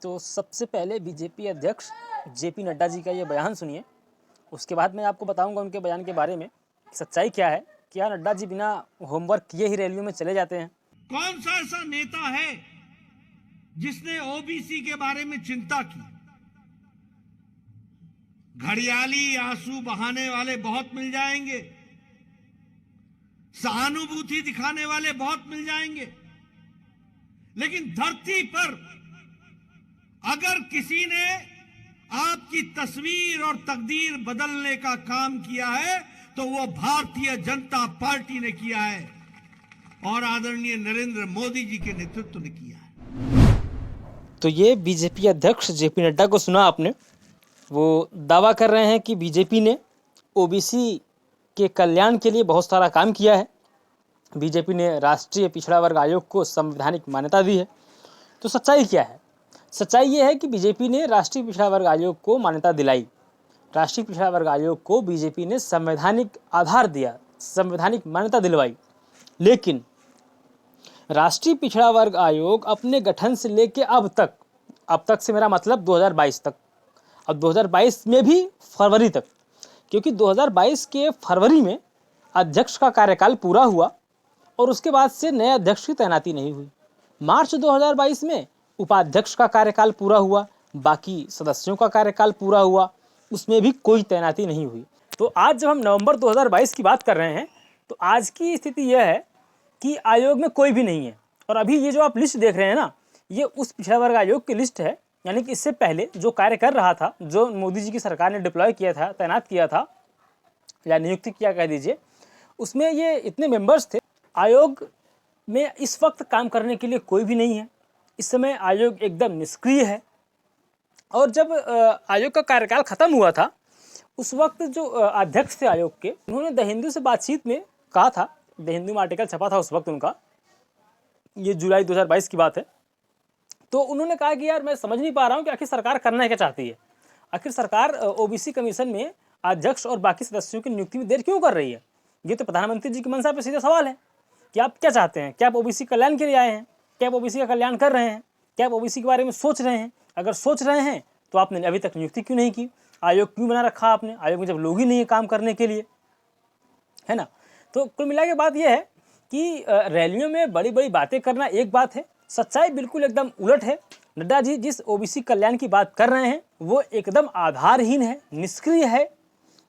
तो सबसे पहले बीजेपी अध्यक्ष जेपी नड्डा जी का ये बयान सुनिए, उसके बाद मैं आपको बताऊंगा उनके बयान के बारे में सच्चाई क्या है। क्या नड्डा जी बिना होमवर्क किए ही रैलियों में चले जाते हैं? कौन सा ऐसा नेता है जिसने ओबीसी के बारे में चिंता की? घड़ियाली आंसू बहाने वाले बहुत मिल जाएंगे, सहानुभूति दिखाने वाले बहुत मिल जाएंगे, लेकिन धरती पर अगर किसी ने आपकी तस्वीर और तकदीर बदलने का काम किया है तो वो भारतीय जनता पार्टी ने किया है और आदरणीय नरेंद्र मोदी जी के नेतृत्व ने किया है। तो ये बीजेपी अध्यक्ष जेपी नड्डा को सुना आपने। वो दावा कर रहे हैं कि बीजेपी ने ओबीसी के कल्याण के लिए बहुत सारा काम किया है। बीजेपी ने राष्ट्रीय पिछड़ा वर्ग आयोग को संवैधानिक मान्यता दी है। तो सच्चाई क्या है? सच्चाई ये है कि बीजेपी ने राष्ट्रीय पिछड़ा वर्ग आयोग को मान्यता दिलाई। राष्ट्रीय पिछड़ा वर्ग आयोग को बीजेपी ने संवैधानिक आधार दिया, संवैधानिक मान्यता दिलवाई। लेकिन राष्ट्रीय पिछड़ा वर्ग आयोग अपने गठन से लेकर अब तक से मेरा मतलब 2022 तक, अब 2022 में भी फरवरी तक, क्योंकि 2022 के फरवरी में अध्यक्ष का कार्यकाल पूरा हुआ और उसके बाद से नए अध्यक्ष की तैनाती नहीं हुई। मार्च 2022 में उपाध्यक्ष का कार्यकाल पूरा हुआ, बाकी सदस्यों का कार्यकाल पूरा हुआ, उसमें भी कोई तैनाती नहीं हुई। तो आज जब हम नवंबर 2022 की बात कर रहे हैं तो आज की स्थिति यह है कि आयोग में कोई भी नहीं है। और अभी ये जो आप लिस्ट देख रहे हैं ना, ये उस पिछड़ा वर्ग आयोग की लिस्ट है, यानी कि इससे पहले जो कार्य कर रहा था, जो मोदी जी की सरकार ने डिप्लॉय किया था, तैनात किया था या नियुक्ति किया कह दीजिए, उसमें ये इतने मेंबर्स थे। आयोग में इस वक्त काम करने के लिए कोई भी नहीं है। इस समय आयोग एकदम निष्क्रिय है। और जब आयोग का कार्यकाल खत्म हुआ था, उस वक्त जो अध्यक्ष थे आयोग के, उन्होंने द हिंदू से बातचीत में कहा था, द हिंदू में आर्टिकल छपा था उस वक्त उनका, ये जुलाई 2022 की बात है। तो उन्होंने कहा कि यार मैं समझ नहीं पा रहा हूँ कि आखिर सरकार करना क्या चाहती है। आखिर सरकार ओबीसी कमीशन में अध्यक्ष और बाकी सदस्यों की नियुक्ति में देर क्यों कर रही है? ये तो प्रधानमंत्री जी की मंशा पे सीधा सवाल है कि आप क्या चाहते हैं? क्या आप ओबीसी कल्याण के लिए आए हैं? क्या आप ओबीसी का कल्याण कर रहे हैं? क्या आप ओबीसी के बारे में सोच रहे हैं? अगर सोच रहे हैं तो आपने अभी तक नियुक्ति क्यों नहीं की? आयोग क्यों बना रखा आपने? आयोग में जब लोग ही नहीं है काम करने के लिए, है ना? तो कुल मिला के बात यह है कि रैलियों में बड़ी बड़ी बातें करना एक बात है, सच्चाई बिल्कुल एकदम उलट है। नड्डा जी जिस ओबीसी कल्याण की बात कर रहे हैं वो एकदम आधारहीन है, निष्क्रिय है,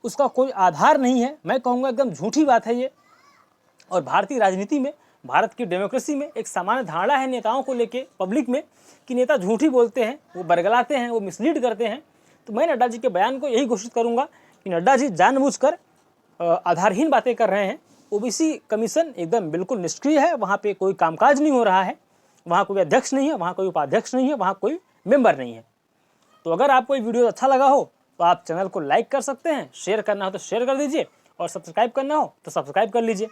उसका कोई आधार नहीं है। मैं कहूँगा एकदम झूठी बात है ये। और भारतीय राजनीति में, भारत की डेमोक्रेसी में एक सामान्य धारणा है नेताओं को लेके पब्लिक में कि नेता झूठी बोलते हैं, वो बरगलाते हैं, वो मिसलीड करते हैं। तो मैं नड्डा जी के बयान को यही घोषित करूँगा कि नड्डा जी जानबूझकर आधारहीन बातें कर रहे हैं। ओबीसी कमीशन एकदम बिल्कुल निष्क्रिय है, वहाँ पे कोई कामकाज नहीं हो रहा है, वहाँ कोई अध्यक्ष नहीं है, वहाँ कोई उपाध्यक्ष नहीं है, वहाँ कोई मेंबर नहीं है। तो अगर आपको ये वीडियो अच्छा लगा हो तो आप चैनल को लाइक कर सकते हैं, शेयर करना हो तो शेयर कर दीजिए और सब्सक्राइब करना हो तो सब्सक्राइब कर लीजिए।